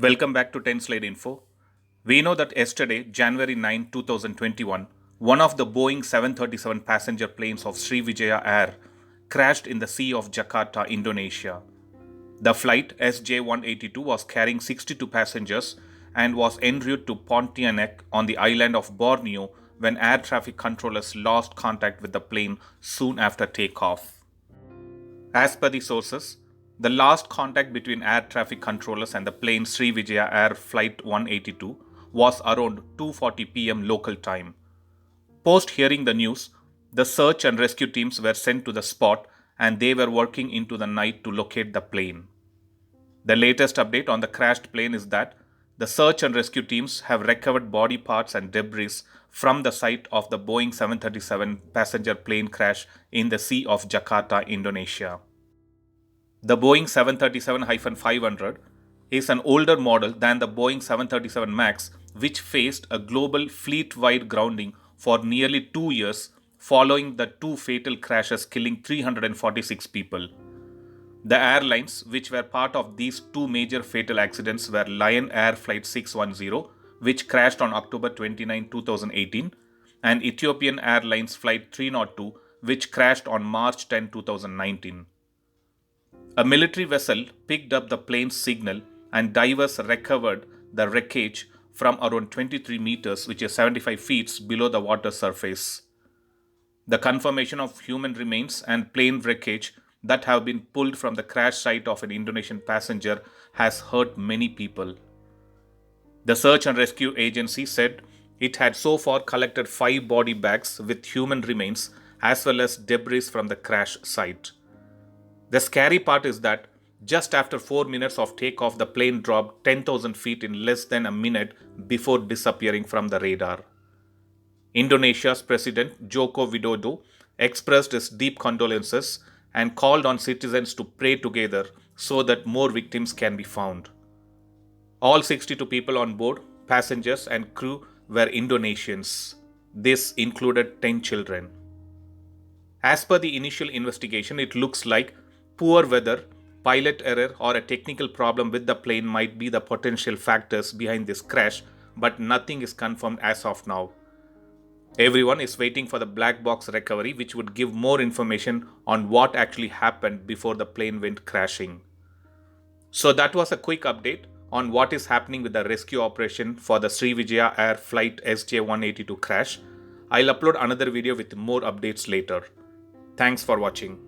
Welcome back to 10 Slide Info. We know that yesterday, January 9, 2021, one of the Boeing 737 passenger planes of Sriwijaya Air crashed in the Sea of Jakarta, Indonesia. The flight SJ182 was carrying 62 passengers and was en route to Pontianak on the island of Borneo when air traffic controllers lost contact with the plane soon after takeoff. As per the sources, the last contact between air traffic controllers and the plane Sriwijaya Air Flight 182 was around 2:40 p.m. local time. Post hearing the news, the search and rescue teams were sent to the spot and they were working into the night to locate the plane. The latest update on the crashed plane is that the search and rescue teams have recovered body parts and debris from the site of the Boeing 737 passenger plane crash in the Sea of Jakarta, Indonesia. The Boeing 737-500 is an older model than the Boeing 737 MAX, which faced a global fleet-wide grounding for nearly 2 years following the two fatal crashes killing 346 people. The airlines which were part of these two major fatal accidents were Lion Air Flight 610, which crashed on October 29, 2018, and Ethiopian Airlines Flight 302, which crashed on March 10, 2019. A military vessel picked up the plane's signal and divers recovered the wreckage from around 23 meters, which is 75 feet below the water surface. The confirmation of human remains and plane wreckage that have been pulled from the crash site of an Indonesian passenger has hurt many people. The search and rescue agency said it had so far collected 5 body bags with human remains as well as debris from the crash site. The scary part is that just after 4 minutes of takeoff, the plane dropped 10,000 feet in less than a minute before disappearing from the radar. Indonesia's President Joko Widodo expressed his deep condolences and called on citizens to pray together so that more victims can be found. All 62 people on board, passengers and crew, were Indonesians. This included 10 children. As per the initial investigation, it looks like poor weather, pilot error, or a technical problem with the plane might be the potential factors behind this crash, but nothing is confirmed as of now. Everyone is waiting for the black box recovery, which would give more information on what actually happened before the plane went crashing. So that was a quick update on what is happening with the rescue operation for the Sriwijaya Air Flight SJ182 crash. I'll upload another video with more updates later. Thanks for watching.